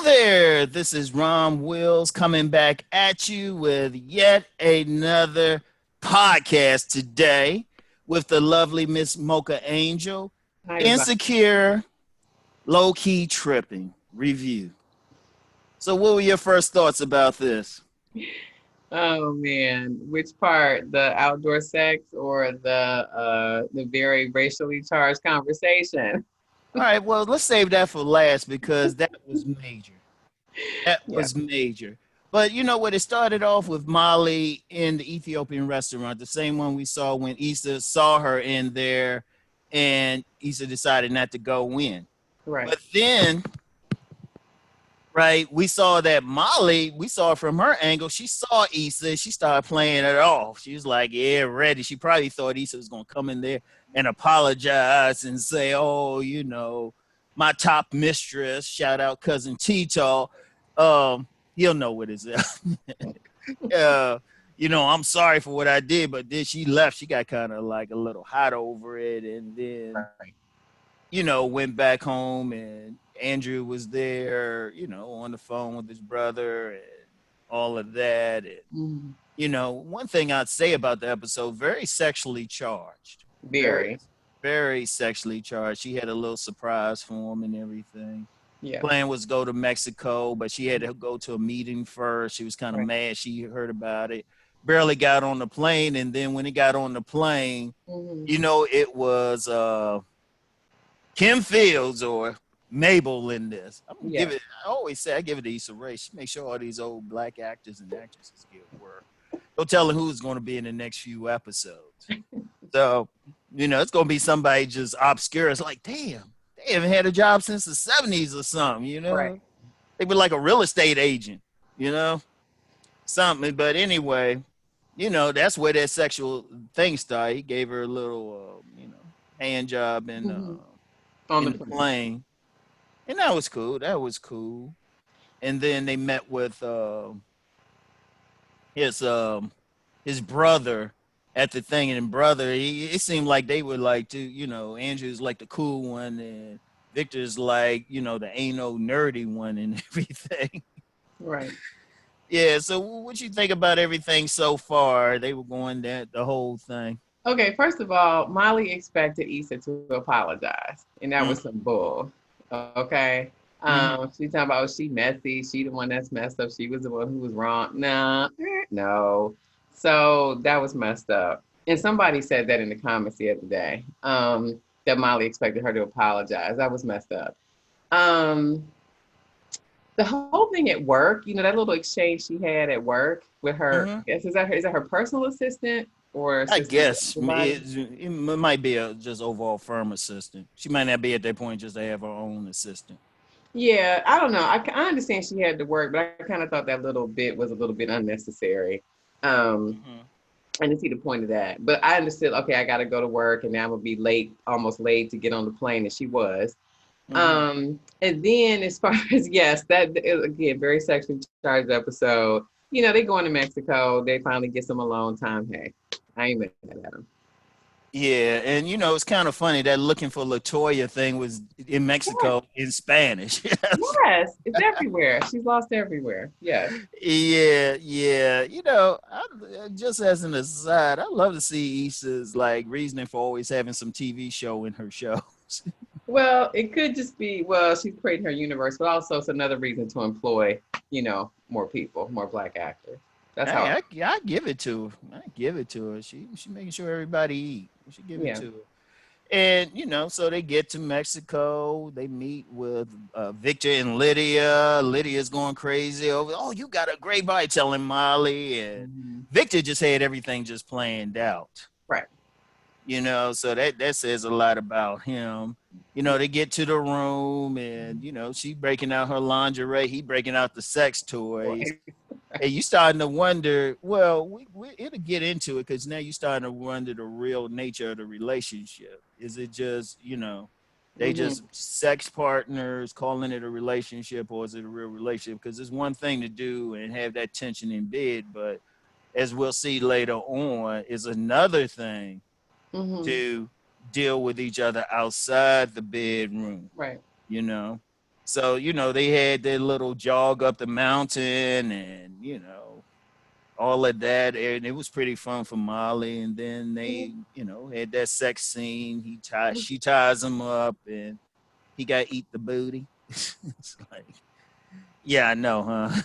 there, this is Rom Wills coming back at you with yet another podcast today with the lovely Miss Mocha Angel. Hi, everybody. Insecure, Lowkey Trippin review. So what were your first thoughts about this? Oh man, which part? The outdoor sex or the very racially charged conversation? All right, well, let's save that for last because that was major. That Yeah, was major. But you know what? It started off with Molly in the Ethiopian restaurant, the same one we saw when Issa saw her in there and Issa decided not to go in. right. But then, right, we saw that Molly, we saw it from her angle. She saw Issa, she started playing it off. She was like, yeah, ready. She probably thought Issa was going to come in there and apologize and say, oh, my top mistress, shout out cousin Tito. Um, he'll know what it's I'm sorry for what I did, but then she left. She got kind of like a little hot over it, and then Right. went back home, and Andrew was there, on the phone with his brother and all of that. And Mhm. one thing I'd say about the episode, very sexually charged, very, Very. very sexually charged. She had a little surprise for him and everything. Yeah. Plan was go to Mexico, but she had to go to a meeting first. She was kind of Right. mad. She heard about it. Barely got on the plane, and then when he got on the plane, Hmm. it was Kim Fields or Mabel in this. I'm gonna Yeah. give it. I always say I give it to Issa Rae. She make sure all these old black actors and actresses get work. Don't tell her who's going to be in the next few episodes. So, it's going to be somebody just obscure. It's like, damn, they haven't had a job since the 70s or something. Right. They were like a real estate agent, you know, something. But anyway, that's where that sexual thing started. He gave her a little, hand job Hmm. On in the the plane. plane. And that was cool. That was cool. And then they met with his his brother at the thing, and brother, it seemed like they were like Andrew's like the cool one, and Victor's like the anal nerdy one and everything. Right. Yeah. So what you think about everything so far? They were going that the whole thing. Okay. First of all, Molly expected Issa to apologize, and that Mm-hmm. was some bull. Okay. Mm-hmm. She talking about she messy. She the one that's messed up. She was the one who was wrong. Nah, no. So that was messed up. And somebody said that in the comments the other day. That Molly expected her to apologize. That was messed up. Um, the whole thing at work, that little exchange she had at work with her. Mm-hmm. I guess is that her personal assistant or I assistant to guess everybody? it might be a just overall firm assistant. She might not be at that point just to have her own assistant. Yeah, I don't know. I understand she had to work, but I kind of thought that little bit was a little bit unnecessary. Um, Mm-hmm. I didn't see the point of that. But I understood, okay, I got to go to work and now I'm going to be late, almost late to get on the plane. And she was. Mm-hmm. And then as far as, yes, that is, again, very sexually charged episode. They going to Mexico. They finally get some alone time. Hey, I ain't mad at them. Yeah, and it's kind of funny that looking for Latoya thing was in Yes, Mexico in Spanish. yes, it's everywhere. She's lost everywhere. Yes. Yeah, yeah. Just as an aside, I love to see Issa's like reasoning for always having some TV show in her shows. Well, it could just be, well, she's creating her universe, but also it's another reason to employ, more people, more black actors. That's Hey, how, I give it to her. I give it to her. She making sure everybody eat. We should give it yeah. to her. And so they get to Mexico. They meet with Victor and Lydia. Lydia's going crazy over. Oh, you got a great body, telling Molly, and Mhm. Victor just had everything just planned out. Right. So that says a lot about him. They get to the room, and she breaking out her lingerie. He breaking out the sex toys. Right. And you starting to wonder, well, it'll get into it because now you starting to wonder the real nature of the relationship. Is it just, they Hmm. just sex partners calling it a relationship, or is it a real relationship? Because it's one thing to do and have that tension in bed, but as we'll see later on, is another thing Hmm. to deal with each other outside the bedroom, Right. you know? So, they had their little jog up the mountain and, all of that. And it was pretty fun for Molly. And then Mhm. they, had that sex scene. She ties him up and he got to eat the booty. It's like, yeah, I know, huh?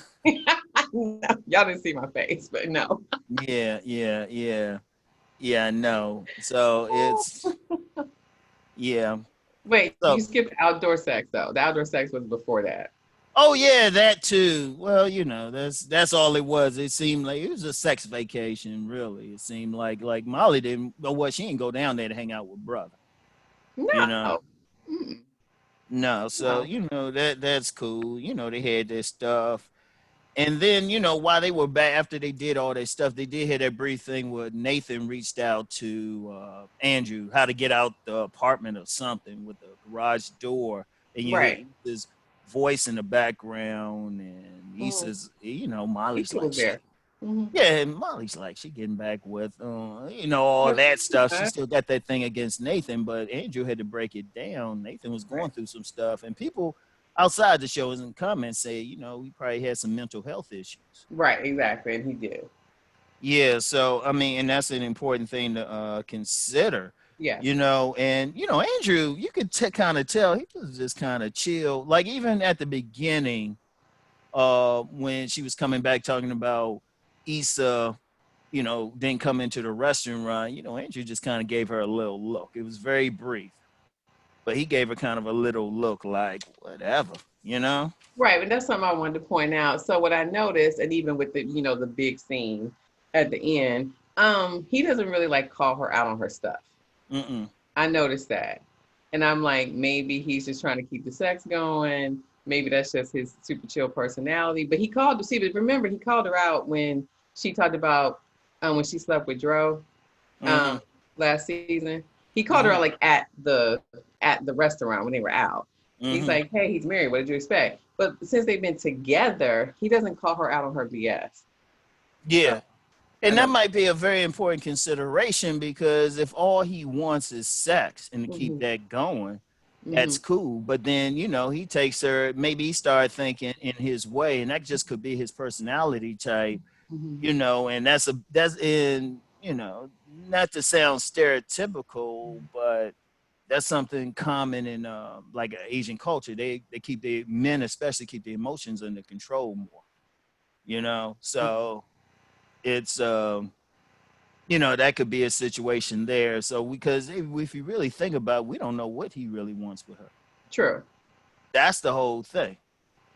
No, y'all didn't see my face, but no. Yeah, yeah, yeah. Yeah, I know. So it's, yeah. Wait, you So, skipped outdoor sex though. The outdoor sex was before that. oh yeah, that too. Well, that's all it was. It seemed like it was a sex vacation, really. It seemed like Molly didn't know what, she didn't go down there to hang out with brother. You know. No. Mm, No, so no. that's cool. They had their stuff. And then, while they were back after they did all their stuff, they did have that brief thing where Nathan reached out to Andrew how to get out the apartment or something with the garage door. And you hear Right. this voice in the background, and he Mm. says, Molly's Issa like, was there. Hmm. yeah, and Molly's like, she getting back with, all that stuff. She Uh, still got that thing against Nathan, but Andrew had to break it down. Nathan was right. going through some stuff, and people outside the show in comments say, he probably had some mental health issues. Right. Exactly. And he did. Yeah, so I mean, and that's an important thing to consider. Yes. And Andrew, you could kind of tell he was just kind of chill. Like even at the beginning, when she was coming back talking about Issa, didn't come into the restaurant, Andrew just kind of gave her a little look. It was very brief, but he gave her kind of a little look like, whatever, you know? Right. And that's something I wanted to point out. So what I noticed, and even with the big scene at the end, he doesn't really like call her out on her stuff. Mm-mm. I noticed that. And I'm like, maybe he's just trying to keep the sex going. Maybe that's just his super chill personality. But he called to see, but remember, he called her out when she talked about when she slept with Dro Mm-hmm. um, last season. He called her Mm-hmm. out like at the restaurant when they were out. He's Mm-hmm. like, hey, he's married. What did you expect? But since they've been together, he doesn't call her out on her BS. So Yeah. I And that know. might be a very important consideration because if all he wants is sex and to keep Hmm. that going, Hmm. that's cool. But then, he takes her, maybe he started thinking in his way, and that just could be his personality type, Hmm. and that's in, not to sound stereotypical, but that's something common in like Asian culture. They keep the men especially keep the emotions under control more, So it's that could be a situation there. So because if you really think about it, we don't know what he really wants with her. True. That's the whole thing.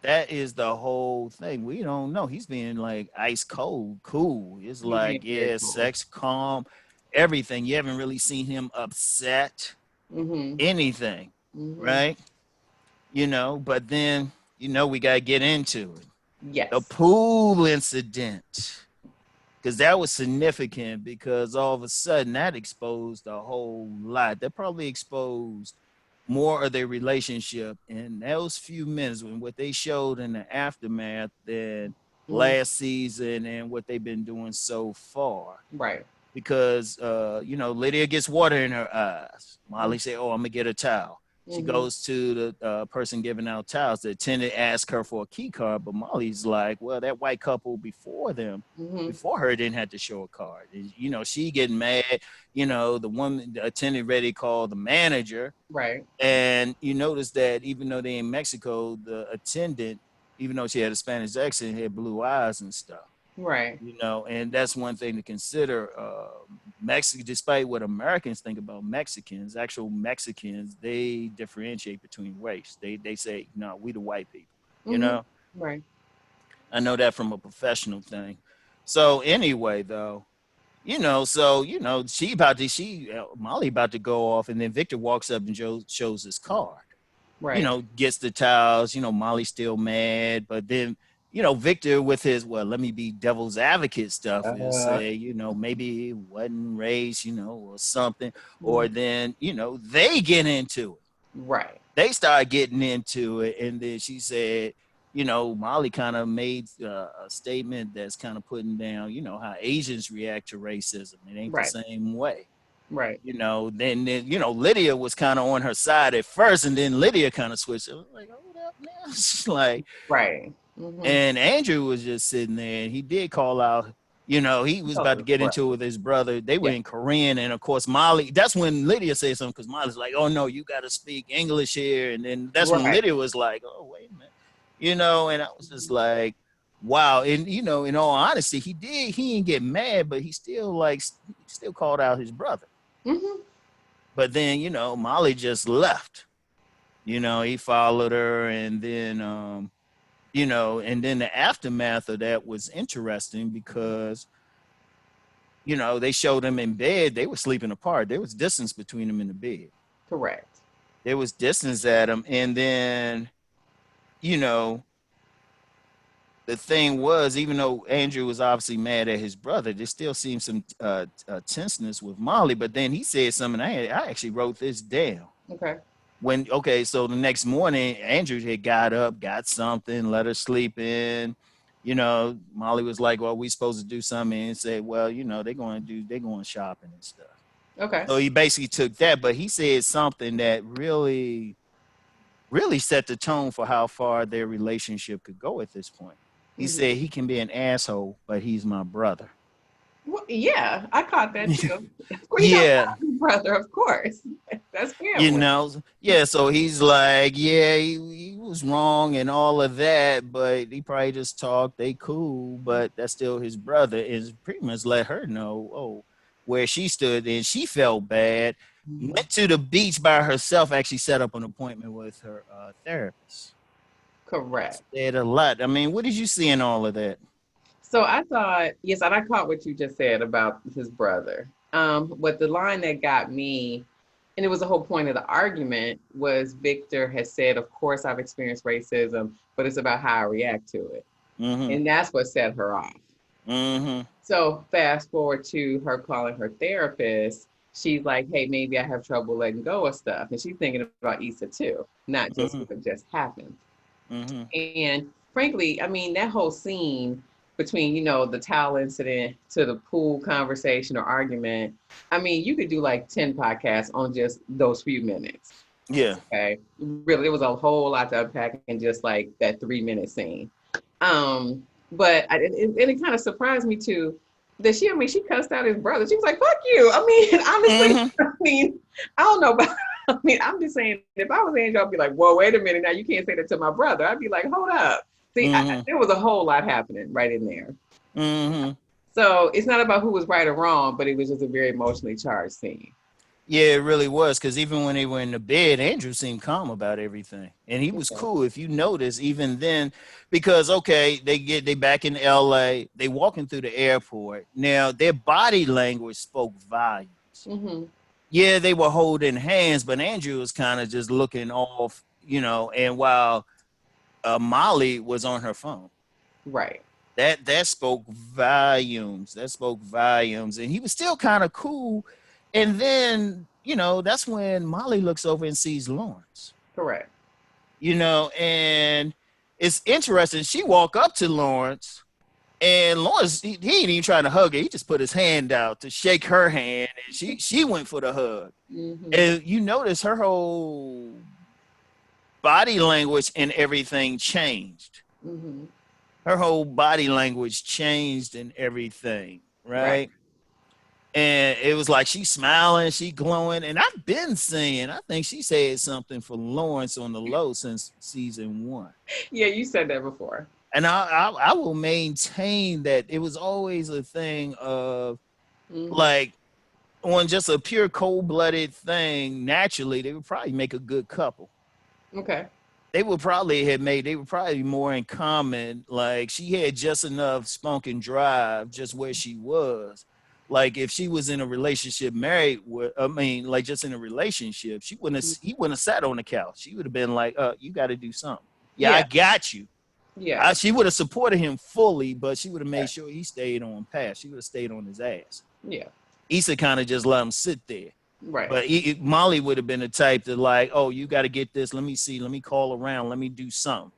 That is the whole thing. We don't know. He's being like ice cold, cool. It's He's being like, very yeah, cool. sex, calm, everything. You haven't really seen him upset, Hmm. anything, Hmm. right? But then, we got to get into it. The Yes. pool incident, because that was significant because all of a sudden that exposed a whole lot. That probably exposed more of their relationship in those few minutes when what they showed in the aftermath than Hmm. last season and what they've been doing so far. Right. Because Lydia gets water in her eyes. Molly say, "Oh, I'm gonna get a towel." She Hmm. goes to the person giving out towels. The attendant asks her for a key card, but Molly's like, "Well, that white couple Hmm. before her didn't have to show a card." And, she getting mad. The woman, the attendant, ready to call the manager. Right. And you notice that even though they in Mexico, the attendant, even though she had a Spanish accent, had blue eyes and stuff. Right. And that's one thing to consider. Mexico, despite what Americans think about Mexicans, actual Mexicans, they differentiate between race. They say, no, we the white people. You Hmm. know, Right. I know that from a professional thing. So anyway, though, she Molly about to go off, and then Victor walks up and shows his card. Right. Gets the towels. Molly's still mad, but then, Victor with his, well, let me be devil's advocate stuff is Uh, say, maybe he wasn't raised, or something, or mhm. then, they get into it. Right. They start getting into it, and then she said, Molly kind of made a statement that's kind of putting down, how Asians react to racism. It ain't the Right. same way. Right. Then Lydia was kind of on her side at first, and then Lydia kind of switched. I was like, hold up now. It's like, Right. Mm-hmm. and Andrew was just sitting there, and he did call out. He was about to get into it with his brother. They were Yeah. in Korean, and of course, Molly. That's when Lydia said something because Molly's like, "Oh no, you got to speak English here," and then that's when Right. Lydia was like, "Oh wait a minute," and I was just like, "Wow!" And in all honesty, he didn't get mad, but he still called out his brother. Mm-hmm. But then Molly just left. He followed her, and then the aftermath of that was interesting because they showed them in bed. They were sleeping apart. There was distance between them in the bed. Correct. There was distance at them, and then you know the thing was, even though Andrew was obviously mad at his brother, there still seemed some tenseness with Molly. But then he said something. I actually wrote this down. Okay. So the next morning, Andrew had got up, got something, let her sleep in. Molly was like, "Well, we supposed to do something," and said, "Well, they're going shopping and stuff." Okay. So he basically took that, but he said something that really, really set the tone for how far their relationship could go at this point. He Mm-hmm. said he can be an asshole, but he's my brother. Well, yeah, I caught that too. Well, Yeah. brother, of course. That's you family. know yeah, so he's like, yeah, he was wrong and all of that, but he probably just talked, they cool, but that's still his brother, and pretty much let her know, where she stood, and she felt bad. Mhm. Went to the beach by herself, actually set up an appointment with her therapist. Correct. Said a lot. I mean, what did you see in all of that? So I thought, yes, and I caught what you just said about his brother. But the line that got me, and it was the whole point of the argument, was Victor has said, of course I've experienced racism, but it's about how I react to it. Mm-hmm. And that's what set her off. Mm-hmm. So fast forward to her calling her therapist. She's like, hey, maybe I have trouble letting go of stuff. And she's thinking about Issa too, not just Mm-hmm. what just happened. Mm-hmm. And frankly, I mean, that whole scene between, the towel incident to the pool conversation or argument, I mean, you could do like 10 podcasts on just those few minutes. Yeah. Okay. Really, it was a whole lot to unpack in just like that 3-minute scene. But it kind of surprised me too that she cussed out his brother. She was like, fuck you. I mean, honestly, Mm-hmm. I don't know about, I'm just saying, if I was Angel, I'd be like, whoa, wait a minute. Now you can't say that to my brother. I'd be like, hold up. See, Mm-hmm. there was a whole lot happening right in there. Mm-hmm. So it's not about who was right or wrong, but it was just a very emotionally charged scene. Yeah, it really was, because even when they were in the bed, Andrew seemed calm about everything, and he was Okay. cool. If you notice, even then, because okay, they back in L.A., they walking through the airport. Now their body language spoke volumes. Mm-hmm. Yeah, they were holding hands, but Andrew was kind of just looking off, and while Molly was on her phone. Right. That spoke volumes. That spoke volumes, and he was still kind of cool. And then that's when Molly looks over and sees Lawrence. Correct. And it's interesting. She walked up to Lawrence, and Lawrence he ain't even trying to hug her. He just put his hand out to shake her hand, and she went for the hug. Mm-hmm. And you notice her whole body language and everything changed. Mm-hmm. Her whole body language changed and everything, Right. right? And it was like she's smiling, she glowing. And I've been saying, I think she said something for Lawrence on the low since season 1. Yeah, you said that before. And I will maintain that it was always a thing of Mm-hmm. like, on just a pure cold-blooded thing, naturally, they would probably make a good couple. Okay. They would probably be more in common. Like, she had just enough spunk and drive just where she was. Like, if she was in a relationship married with, like just in a relationship, he wouldn't have sat on the couch. She would have been like, you got to do something. Yeah, I Yeah. got you. Yeah. She would have supported him fully, but she would have made sure he stayed on path. She would have stayed on his ass. Yeah. Issa kind of just let him sit there. Right. But Molly would have been the type to like, oh, you got to get this. Let me see. Let me call around. Let me do something.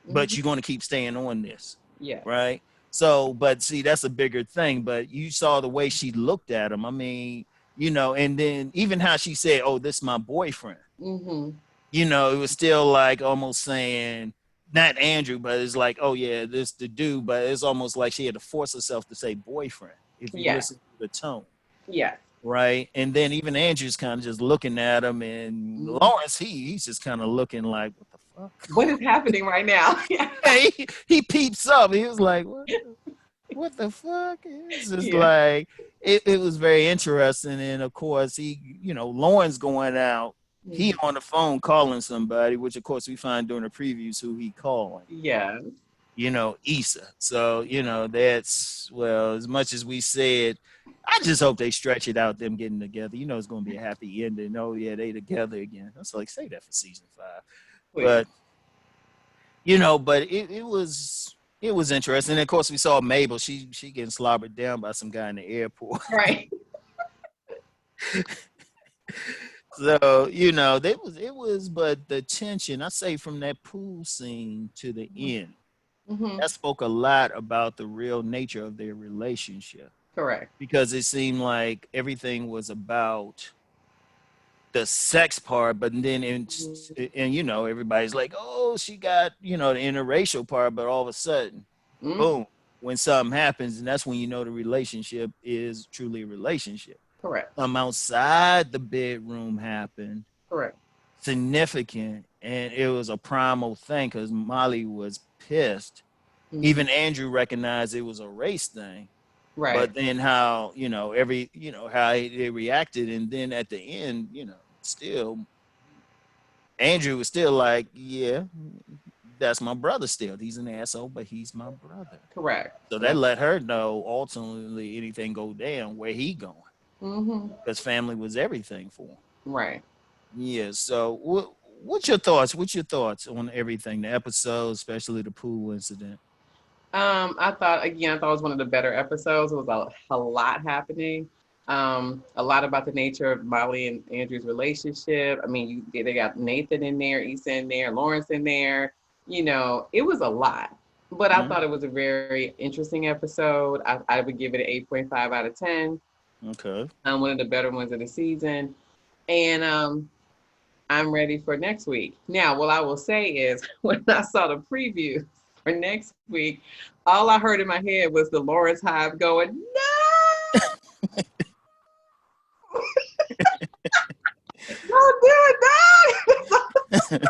But you're going to keep staying on this. Yeah. Right. So, but see, that's a bigger thing. But you saw the way she looked at him. I mean, you know, and then even how she said, "Oh, this is my boyfriend." Mm-hmm. You know, it was still like almost saying not Andrew, but it's like, "Oh yeah, this the dude," but it's almost like she had to force herself to say boyfriend if you Yeah. listen to the tone. Yeah. Right. And then even Andrew's kind of just looking at him, and Mhm. Lawrence, he's just kind of looking like, what the fuck? What is happening right now? Yeah. Hey, he peeps up. He was like, what the fuck? It's just Yeah. like it was very interesting. And of course, he, you know, Lawrence going out, he Mhm. on the phone calling somebody, which of course we find during the previews who he calling. Yeah. You know, Issa. So, you know, that's, well, as much as we said, I just hope they stretch it out, them getting together. You know, it's going to be a happy ending. Oh, yeah, they together again. That's like, say that for season 5. Please. But, you know, but it was interesting. And of course, we saw Mabel. She getting slobbered down by some guy in the airport. Right. So, you know, but the tension, I say from that pool scene to the end, Mm-hmm. that spoke a lot about the real nature of their relationship. Correct. Because it seemed like everything was about the sex part, but then and you know, everybody's like, oh, she got, you know, the interracial part, but all of a sudden, Mm-hmm. boom, when something happens, and that's when you know the relationship is truly a relationship. Correct. Something outside the bedroom happened, Correct. significant, and it was a primal thing because Molly was pissed. Mm-hmm. Even Andrew recognized it was a race thing. Right. But then how, you know, how they reacted, and then at the end, you know, still Andrew was still like, yeah, that's my brother. Still, he's an asshole, but he's my brother. Correct. So that Yep. let her know ultimately anything go down where he going, Mm-hmm. because family was everything for him. Right. Yeah. So what's your thoughts? What's your thoughts on everything, the episode, especially the pool incident? I thought it was one of the better episodes. It was a lot happening. A lot about the nature of Molly and Andrew's relationship. I mean, they got Nathan in there, Issa in there, Lawrence in there. You know, it was a lot. But I Mhm. thought it was a very interesting episode. I would give it an 8.5 out of 10. Okay. One of the better ones of the season. And I'm ready for next week. Now, what I will say is when I saw the preview for next week, all I heard in my head was the Lawrence Hive going, no, don't do it, no, don't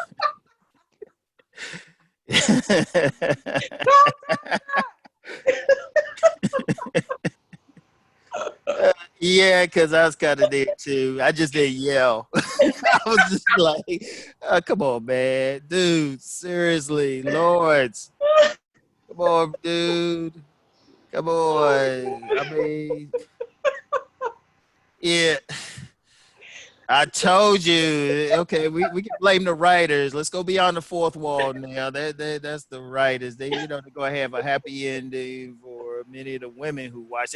Yeah, because I was kind of there too. I just didn't yell. I was just like, come on, man. Dude, seriously, Lords. Come on, dude. Come on. I mean, yeah. I told you. Okay, we can blame the writers. Let's go beyond the fourth wall now. That's the writers. They, you know, they're gonna have a happy ending for many of the women who watch.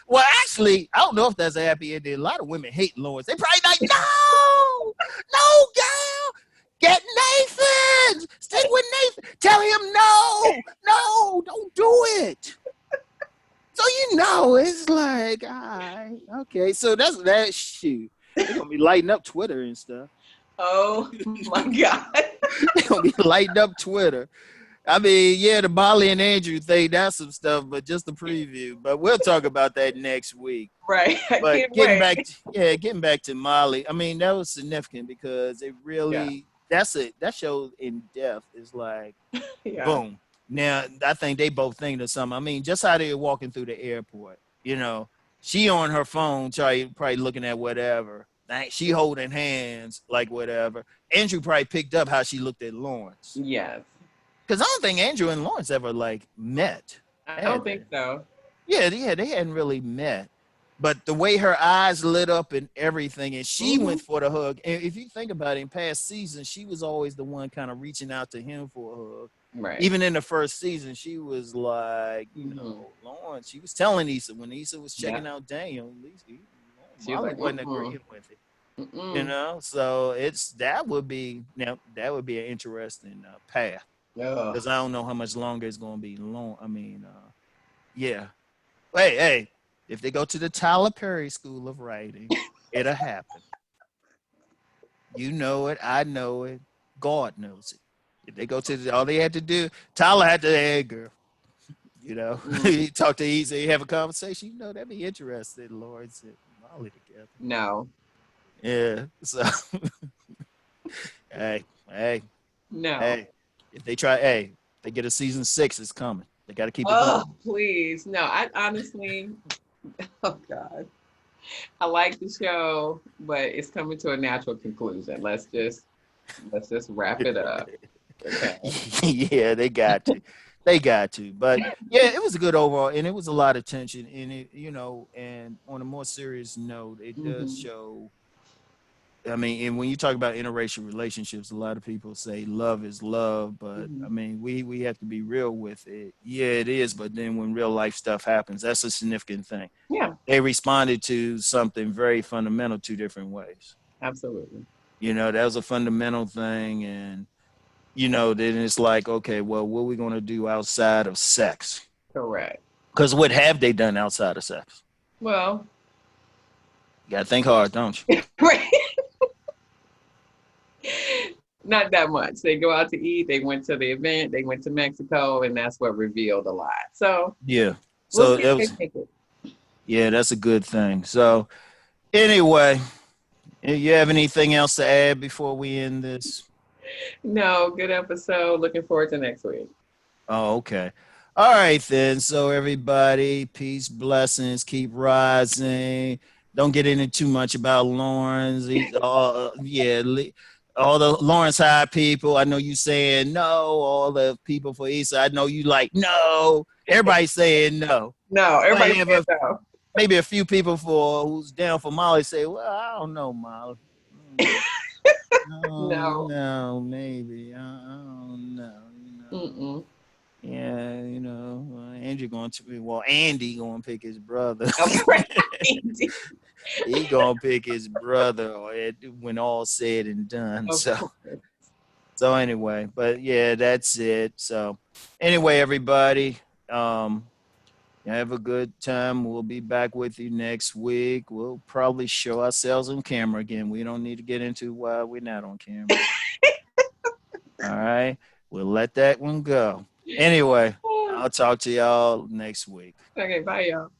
Well, actually, I don't know if that's a happy ending. A lot of women hate Lawrence. They probably like, no, no, girl, get Nathan. Stick with Nathan. Tell him no, no, don't do it. So you know, it's like, all right, okay. So that's that shoot. They're gonna be lighting up Twitter and stuff. Oh my God. They're gonna be lighting up Twitter. I mean, yeah, the Molly and Andrew thing, that's some stuff, but just the preview. But we'll talk about that next week. Right. I But can't wait. getting back to Molly, I mean, that was significant because it Yeah. really that show in depth is like Yeah. boom. Now I think they both think of something. I mean, just how they were walking through the airport, you know, she on her phone, probably looking at whatever. She holding hands, like whatever. Andrew probably picked up how she looked at Lawrence. Yes. Because I don't think Andrew and Lawrence ever like met. I don't Had think they? so. Yeah, they hadn't really met. But the way her eyes lit up and everything, and she Mm-hmm. went for the hug. And if you think about it, in past seasons, she was always the one kind of reaching out to him for a hug. Right. Even in the first season, she was like, you Mm-hmm. know, Lawrence. She was telling Issa when Issa was Yeah. checking out Daniel. At least She was Molly like, wasn't mm-mm. agreeing with it. You Mm-mm. know, so that would be an interesting path Ugh. because I don't know how much longer it's going to be long. I mean, yeah. Hey, if they go to the Tyler Perry School of Writing, It'll happen. You know it. I know it. God knows it. If they go to all they had to do, Tyler had to, hey, girl, he talked to Easy, he have a conversation. That'd be interesting. Lord said Molly together. No. Yeah. So, hey, hey, No. hey. If they try, they get a season 6, it's coming. They got to keep it Oh, going. please. No, I honestly, oh God. I like the show, but it's coming to a natural conclusion. Let's just wrap it up. Okay. Yeah, they got to. They got to. But yeah, it was a good overall, and it was a lot of tension in it, and on a more serious note, it does Hmm. show. I mean, and when you talk about interracial relationships, a lot of people say love is love, but Hmm. I mean, we have to be real with it. Yeah, it is, but then when real life stuff happens, that's a significant thing. Yeah, They responded to something very fundamental 2 different ways. absolutely. That was a fundamental thing, and then it's like, okay, well, what are we going to do outside of sex? Correct. Because what have they done outside of sex? Well, You got to think hard, don't you? right. Not that much. They go out to eat. They went to the event. They went to Mexico, and that's what revealed a lot. So Yeah. we'll So see that if they was, take it. yeah, that's a good thing. So anyway, you have anything else to add before we end this? No, good episode. Looking forward to next week. Oh, okay. All right, then. So, everybody, peace, blessings, keep rising. Don't get into too much about Lawrence. All the Lawrence High people. I know you saying no. All the people for East, I know you like no. Everybody's saying no. No, You might everybody have said no. maybe a few people for who's down for Molly say, well, I don't know, Molly. No, No. maybe. I don't know. Mm-mm. Yeah, Andrew Andy going to pick his brother. Of course. He going to pick his brother when all said and done. Of So, course. so anyway, but yeah, that's it. So, anyway, everybody, have a good time. We'll be back with you next week. We'll probably show ourselves on camera again. We don't need to get into why we're not on camera. All right. We'll let that one go. Anyway, I'll talk to y'all next week. Okay, bye, y'all.